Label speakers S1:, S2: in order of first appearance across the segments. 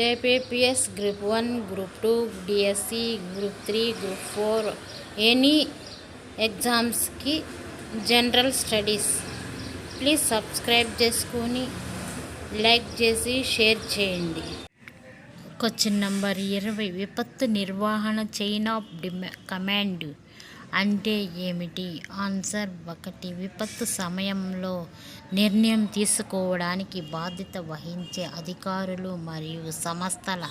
S1: APPS group 1, group 2, DSC, group 3, group 4 any ఎగ్జామ్స్కి general studies. Please subscribe చేసుకొని like చేసి share చేయండి. Question number 20. విపత్తు నిర్వహణ చైన్ ఆఫ్ కమాండ్ అంటే ఏమిటి? ఆన్సర్ 1. విపత్తు సమయంలో నిర్ణయం తీసుకోవడానికి బాధ్యత వహించే అధికారులు మరియు సంస్థల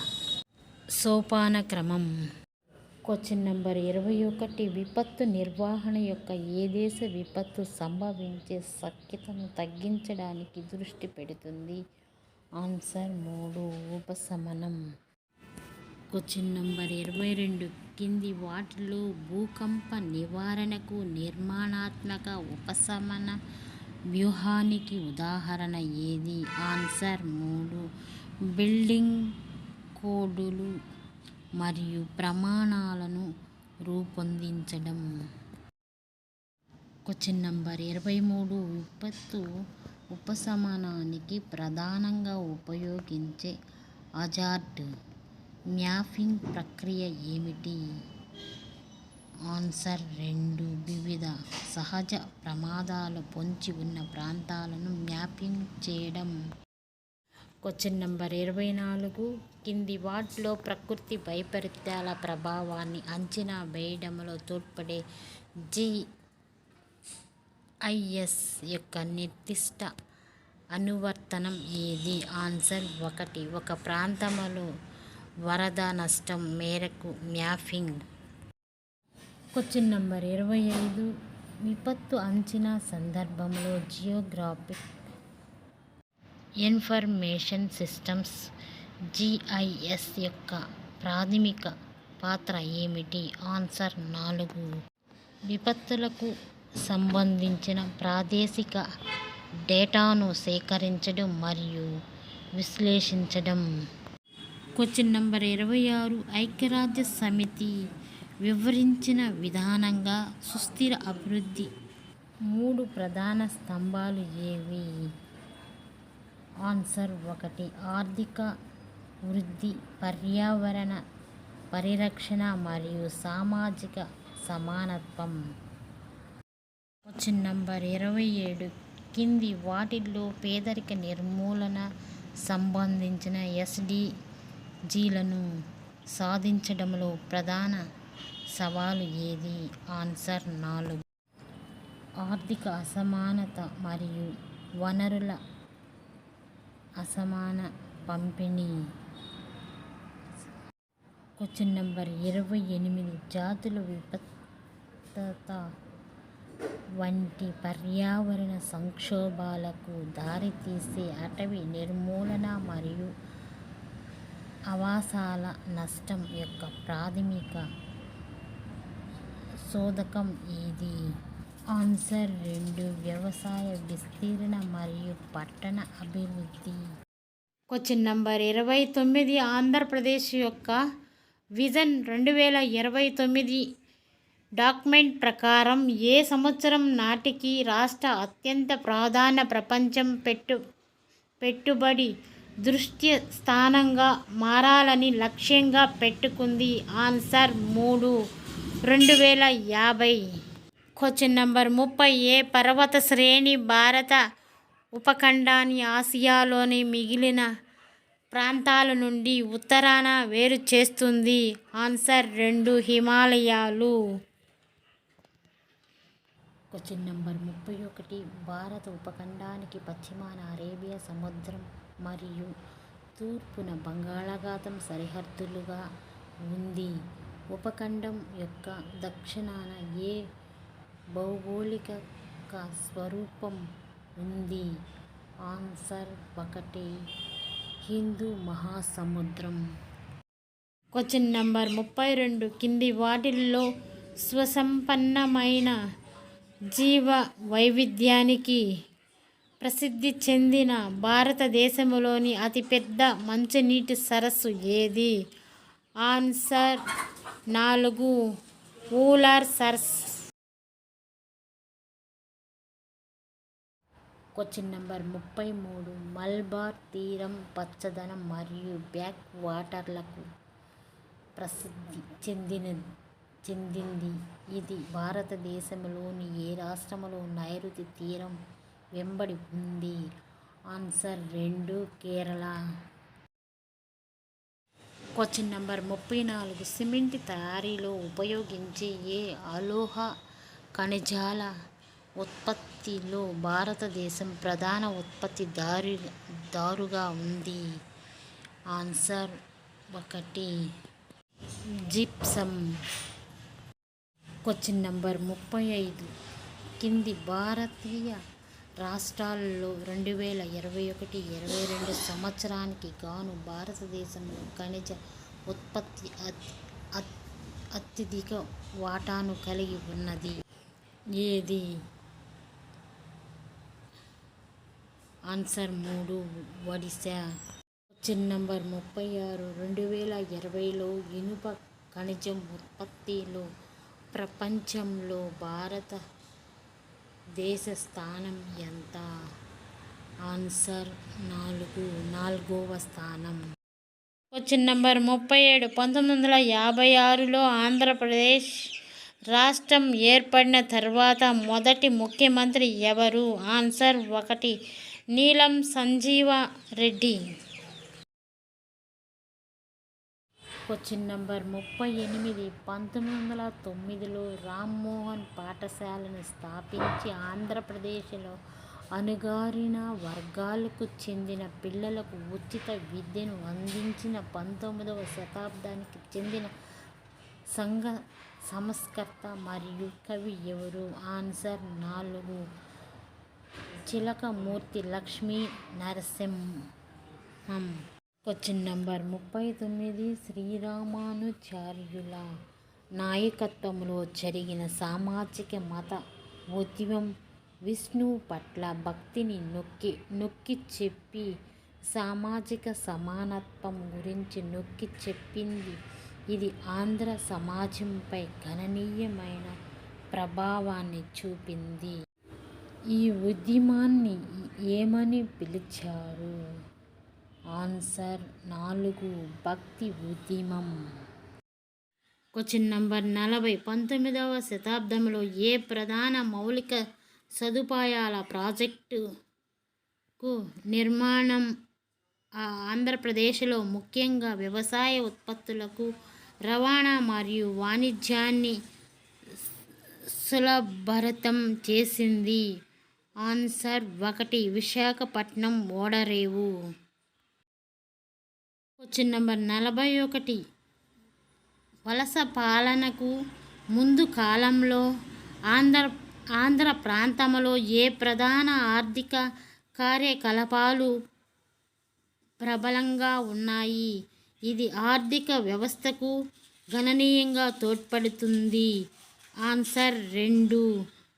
S1: సోపానక్రమం. Question number 21. విపత్తు నిర్వహణ యొక్క ఏ దేశ విపత్తు సంభవించే శక్యతను తగ్గించడానికి దృష్టి పెడుతుంది? ఆన్సర్ 3. ఉపశమనం. Question number 22. కింది వాటిలో భూకంప నివారణకు నిర్మాణాత్మక ఉపశమన వ్యూహానికి ఉదాహరణ ఏది? ఆన్సర్ 3. బిల్డింగ్ కోడులు మరియు ప్రమాణాలను రూపొందించడం. Question number 23. విపత్తు ఉపశమనానికి ప్రధానంగా ఉపయోగించే హజార్డ్ మ్యాపింగ్ ప్రక్రియ ఏమిటి? ఆన్సర్ 2. వివిధ సహజ ప్రమాదాలు పొంచి ఉన్న ప్రాంతాలను మ్యాపింగ్ చేయడం. Question number 24. కింది వాటిలో ప్రకృతి వైపరీత్యాల ప్రభావాన్ని అంచనా వేయడంలో తోడ్పడే GIS యొక్క నిర్దిష్ట అనువర్తనం ఏది? ఆన్సర్ 1. ఒక ప్రాంతంలో వరద నష్టం మేరకు మ్యాపింగ్. Question number 25. విపత్తు అంచనా సందర్భంలో జియోగ్రాఫిక్ ఇన్ఫర్మేషన్ సిస్టమ్స్ GIS యొక్క ప్రాథమిక పాత్ర ఏమిటి? ఆన్సర్ 4. విపత్తులకు సంబంధించిన ప్రాదేశిక డేటాను సేకరించడం మరియు విశ్లేషించడం. Question number 26. ఐక్యరాజ్య సమితి వివరించిన విధానంగా సుస్థిర అభివృద్ధి 3 ప్రధాన స్తంభాలు ఏవి? ఆన్సర్ 1. ఆర్థిక వృద్ధి, పర్యావరణ పరిరక్షణ మరియు సామాజిక సమానత్వం. Question number 27. కింది వాటిల్లో పేదరిక నిర్మూలన సంబంధించిన SDGలను సాధించడంలో ప్రధాన సవాలు ఏది? ఆన్సర్ 4. ఆర్థిక అసమానత మరియు వనరుల అసమాన పంపిణీ. Question number 28. జాతుల విపత్తత వంటి పర్యావరణ సంక్షోభాలకు దారితీసే అటవీ నిర్మూలన మరియు ఆవాసాల నష్టం యొక్క ప్రాథమిక శోధకం ఏది? ఆన్సర్ 2. వ్యవసాయ విస్తీర్ణ మరియు పట్టణ అభివృద్ధి. Question number 29. ఆంధ్రప్రదేశ్ యొక్క విజన్ 2029 డాక్యుమెంట్ ప్రకారం ఏ సంవత్సరం నాటికి రాష్ట్ర అత్యంత ప్రధాన ప్రపంచం పెట్టుబడి దృష్టి స్థానంగా మారాలని లక్ష్యంగా పెట్టుకుంది? ఆన్సర్ 3. 2050. Question number 30. ఏ పర్వత శ్రేణి భారత ఉపఖండాన్ని ఆసియాలోని మిగిలిన ప్రాంతాల నుండి ఉత్తరాన వేరు చేస్తుంది? ఆన్సర్ 2. హిమాలయాలు. Question number 31. భారత ఉపఖండానికి పశ్చిమాన అరేబియా సముద్రం మరియు తూర్పున బంగాళాఖాతం సరిహద్దులుగా ఉంది. ఉపఖండం యొక్క దక్షిణాన ఏ భౌగోళిక స్వరూపం ఉంది? ఆన్సర్ 1. హిందూ మహాసముద్రం. Question number 32. కింది వాటిల్లో సుసంపన్నమైన జీవ వైవిధ్యానికి ప్రసిద్ధి చెందిన భారతదేశంలోని అతిపెద్ద మంచినీటి సరస్సు ఏది? ఆన్సర్ 4. ఊలార్ సరస్సు. క్వశ్చన్ నెంబర్ 33 మలబార్ తీరం పచ్చదనం మరియు బ్యాక్ వాటర్లకు ప్రసిద్ధి చెందింది. ఇది భారతదేశంలోని ఏ రాష్ట్రంలో నైరుతి తీరం వెంబడి ఉంది? Answer 2 Kerala. Question number 34 cement తయారీలో ఉపయోగించే ఏ అలోహ ఖనిజాల ఉత్పత్తిలో భారతదేశం ప్రధాన ఉత్పత్తిదారుగా ఉంది? Answer 1 gypsum. క్వశ్చన్ నెంబర్ 35 కింది భారతీయ రాష్ట్రాల్లో 2021-22 సంవత్సరానికి గాను భారతదేశంలో ఖనిజ ఉత్పత్తి అత్యధిక వాటాను కలిగి ఉన్నది ఏది? ఆన్సర్ 3 ఒడిశా. క్వశ్చన్ నెంబర్ 36 2020లో ఇనుప ఖనిజం ఉత్పత్తిలో ప్రపంచంలో భారతదేశ స్థానం ఎంత? ఆన్సర్ 4వ స్థానం. క్వశ్చన్ నెంబర్ 37 1956లో ఆంధ్రప్రదేశ్ రాష్ట్రం ఏర్పడిన తర్వాత మొదటి ముఖ్యమంత్రి ఎవరు? ఆన్సర్ 1 నీలం సంజీవ రెడ్డి. క్వశ్చన్ నెంబర్ 38 1909లో రామ్మోహన్ పాఠశాలను స్థాపించి ఆంధ్రప్రదేశ్లో అణగారిన వర్గాలకు చెందిన పిల్లలకు ఉచిత విద్యను అందించిన 19వ శతాబ్దానికి చెందిన సంఘ సంస్కర్త మరియు కవి ఎవరు? Answer 4 Chilakamarthi Lakshmi Narasimham. Question number 39 శ్రీరామానుజాచార్యుల నాయకత్వంలో జరిగిన సామాజిక మత ఉద్యమం విష్ణువు పట్ల భక్తిని నొక్కి చెప్పి సామాజిక సమానత్వం గురించి నొక్కి చెప్పింది. ఇది ఆంధ్ర సమాజంపై గణనీయమైన ప్రభావాన్ని చూపింది. ఈ ఉద్యమాన్ని ఏమని పిలిచారు? ఆన్సర్ 4 భక్తి ఉద్యమం. క్వశ్చన్ నెంబర్ 40 19వ శతాబ్దంలో ఏ ప్రధాన మౌలిక సదుపాయాల ప్రాజెక్టుకు నిర్మాణం ఆంధ్రప్రదేశ్లో ముఖ్యంగా వ్యవసాయ ఉత్పత్తులకు రవాణా మరియు వాణిజ్యాన్ని సులభతరం చేసింది? ఆన్సర్ 1 విశాఖపట్నం ఓడరేవు. క్వశ్చన్ నెంబర్ 41 వలస పాలనకు ముందు కాలంలో ఆంధ్ర ప్రాంతంలో ఏ ప్రధాన ఆర్థిక కార్యకలాపాలు ప్రబలంగా ఉన్నాయి? ఇది ఆర్థిక వ్యవస్థకు గణనీయంగా తోడ్పడుతుంది. ఆన్సర్ 2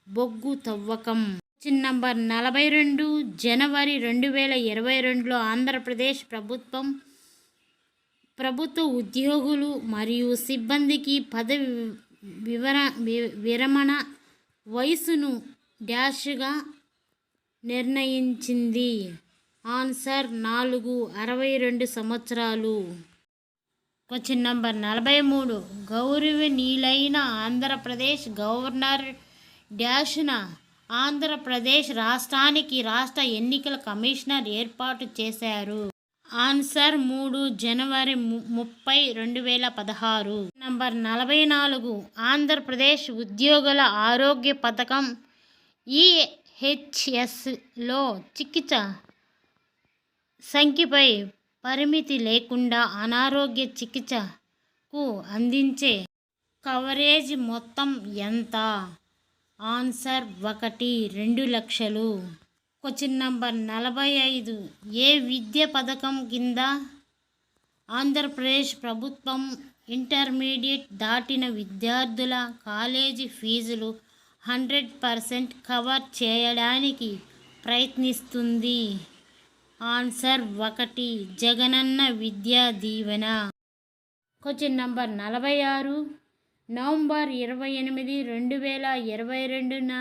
S1: బొగ్గు తవ్వకం. క్వశ్చన్ నంబర్ 42 జనవరి 2022లో ఆంధ్రప్రదేశ్ ప్రభుత్వ ఉద్యోగులు మరియు సిబ్బందికి పదవి విరమణ వయసును డాష్గా నిర్ణయించింది? ఆన్సర్ 4 62 సంవత్సరాలు. క్వశ్చన్ నంబర్ 43 గౌరవనీయులైన ఆంధ్రప్రదేశ్ గవర్నర్ డాష్న ఆంధ్రప్రదేశ్ రాష్ట్రానికి రాష్ట్ర ఎన్నికల కమిషనర్ ఏర్పాటు చేశారు? ఆన్సర్ 3 జనవరి 30, 2016. నంబర్ 44 ఆంధ్రప్రదేశ్ ఉద్యోగుల ఆరోగ్య పథకం ఈహెచ్ఎస్లో చికిత్స సంఖ్యపై పరిమితి లేకుండా అనారోగ్య చికిత్సకు అందించే కవరేజ్ మొత్తం ఎంత? ఆన్సర్ 1 2 లక్షలు. క్వశ్చన్ నంబర్ 45 ఏ విద్య పథకం కింద ఆంధ్రప్రదేశ్ ప్రభుత్వం ఇంటర్మీడియట్ దాటిన విద్యార్థుల కాలేజీ ఫీజులు 100% కవర్ చేయడానికి ప్రయత్నిస్తుంది? Answer 1 Jagananna Vidya Deevena. Question number 46 November 28, 2022న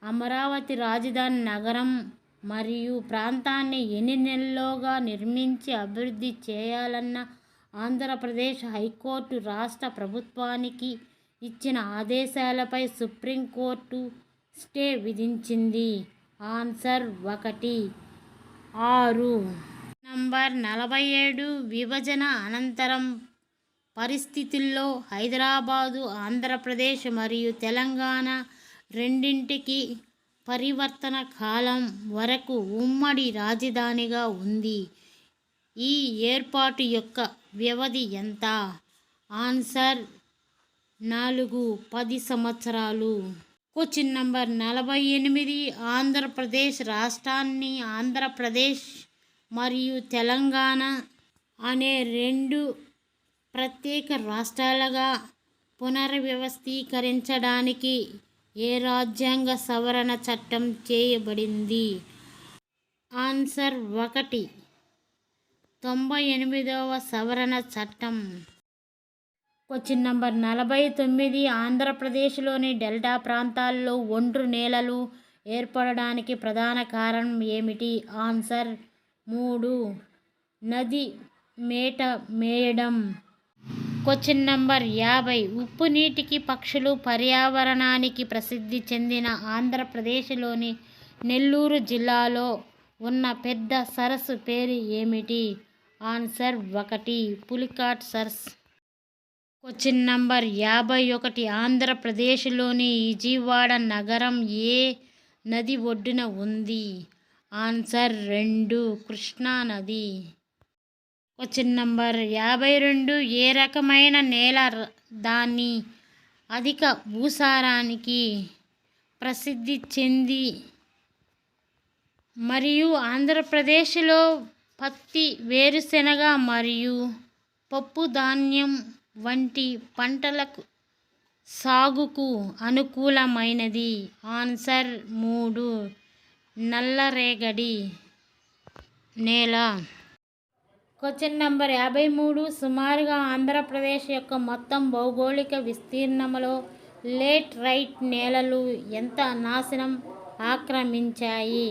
S1: Amaravati రాజధాని నగరం మరియు ప్రాంతాన్ని ఎన్ని నెలల్లోగా నిర్మించి అభివృద్ధి చేయాలన్న ఆంధ్రప్రదేశ్ హైకోర్టు రాష్ట్ర ప్రభుత్వానికి ఇచ్చిన ఆదేశాలపై సుప్రీంకోర్టు స్టే విధించింది. ఆన్సర్ 1, 6. నంబర్ 47 విభజన అనంతరం పరిస్థితుల్లో హైదరాబాదు ఆంధ్రప్రదేశ్ మరియు తెలంగాణ రెండింటికి పరివర్తన కాలం వరకు ఉమ్మడి రాజధానిగా ఉంది. ఈ ఏర్పాటు యొక్క వ్యవధి ఎంత? ఆన్సర్ 10 సంవత్సరాలు. క్వశ్చన్ నంబర్ 48 ఆంధ్రప్రదేశ్ రాష్ట్రాన్ని ఆంధ్రప్రదేశ్ మరియు తెలంగాణ అనే 2 ప్రత్యేక రాష్ట్రాలుగా పునర్వ్యవస్థీకరించడానికి ఏ రాజ్యాంగ సవరణ చట్టం చేయబడింది? ఆన్సర్ 1, 98వ సవరణ చట్టం. క్వశ్చన్ నంబర్ 49 ఆంధ్రప్రదేశ్లోని డెల్టా ప్రాంతాల్లో ఒండ్రు నేలలు ఏర్పడడానికి ప్రధాన కారణం ఏమిటి? ఆన్సర్ 3, నది మేట మేయడం. క్వశ్చన్ నంబర్ 50 ఉప్పు నీటికి పక్షులు పర్యావరణానికి ప్రసిద్ధి చెందిన ఆంధ్రప్రదేశ్లోని నెల్లూరు జిల్లాలో ఉన్న పెద్ద సరస్సు పేరు ఏమిటి? ఆన్సర్ 1, పులికాట్ సరస్సు. క్వశ్చన్ నంబర్ 51 ఆంధ్రప్రదేశ్లోని విజయవాడ నగరం ఏ నది ఒడ్డున ఉంది? ఆన్సర్ 2, కృష్ణా నది. క్వశ్చన్ నంబర్ 52 ఏ రకమైన నేల దాని అధిక భూసారానికి ప్రసిద్ధి చెంది మరియు ఆంధ్రప్రదేశ్లో పత్తి, వేరుశెనగ మరియు పప్పు ధాన్యం వంటి పంటలకు సాగుకు అనుకూలమైనది? ఆన్సర్ 3, నల్లరేగడి నేల. క్వశ్చన్ నంబర్ 53 సుమారుగా ఆంధ్రప్రదేశ్ యొక్క మొత్తం భౌగోళిక విస్తీర్ణంలో లేటరైట్ నేలలు ఎంత నాశనం ఆక్రమించాయి?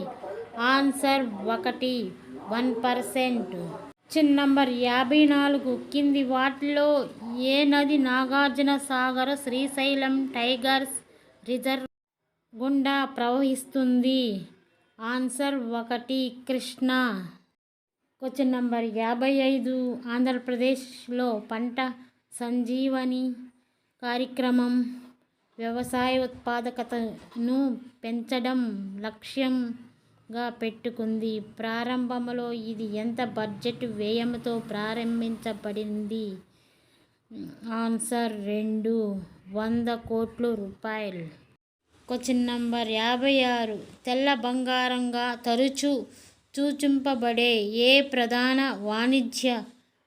S1: ఆన్సర్ 1, 1%. క్వశ్చన్ నంబర్ 54 కింది వాటిలో ఏ నది నాగార్జున సాగర్ శ్రీశైలం టైగర్స్ రిజర్వ్ గుండా ప్రవహిస్తుంది? ఆన్సర్ 1, కృష్ణా. క్వశ్చన్ నంబర్ 55 ఆంధ్రప్రదేశ్లో పంట సంజీవని కార్యక్రమం వ్యవసాయ ఉత్పాదకతను పెంచడం లక్ష్యంగా పెట్టుకుంది. ప్రారంభంలో ఇది ఎంత బడ్జెట్ వ్యయంతో ప్రారంభించబడింది? ఆన్సర్ 2, 100 కోట్ల రూపాయలు. క్వశ్చన్ నంబర్ 56 తెల్ల బంగారంగా తరచూ సూచింపబడే ఏ ప్రధాన వాణిజ్య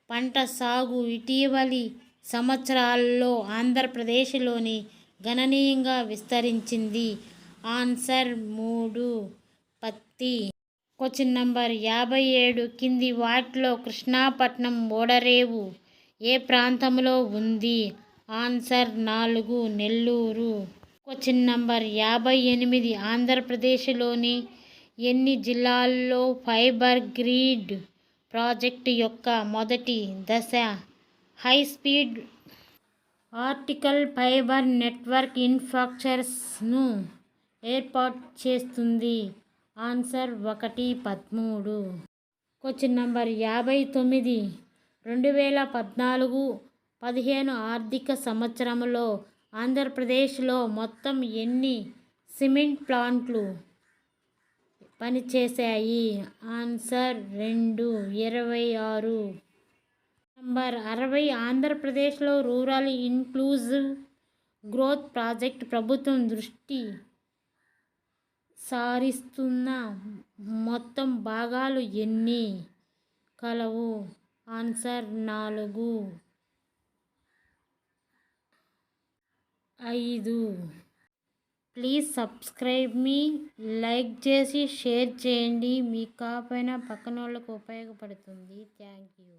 S1: పంట సాగు ఇటీవలి సంవత్సరాల్లో ఆంధ్రప్రదేశ్లోని గణనీయంగా విస్తరించింది? ఆన్సర్ 3, పత్తి. క్వశ్చన్ నంబర్ 57 కింది వాటిలో కృష్ణాపట్నం ఓడరేవు ఏ ప్రాంతంలో ఉంది? ఆన్సర్ 4, నెల్లూరు. క్వశ్చన్ నంబర్ 58 ఆంధ్రప్రదేశ్లోని ఎన్ని జిల్లాల్లో ఫైబర్ గ్రిడ్ ప్రాజెక్టు యొక్క మొదటి దశ high speed optical fibre network ఇన్ఫ్రాస్ట్రక్చర్ను ఏర్పాటు చేస్తుంది? ఆన్సర్ 1, 13. క్వశ్చన్ నంబర్ 59 2014-15 ఆర్థిక సంవత్సరంలో ఆంధ్రప్రదేశ్లో మొత్తం ఎన్ని సిమెంట్ ప్లాంట్లు పనిచేశాయి? ఆన్సర్ 2, 26. నంబర్ 60 ఆంధ్రప్రదేశ్లో రూరల్ ఇన్క్లూజివ్ గ్రోత్ ప్రాజెక్ట్ ప్రభుత్వం దృష్టి సారిస్తున్న మొత్తం భాగాలు ఎన్ని కలవు? Answer 4, 5. Please subscribe me. Like చేసి షేర్ చేయండి. మీకు కాకపోయినా పక్కన వాళ్ళకు ఉపయోగపడుతుంది. Thank you.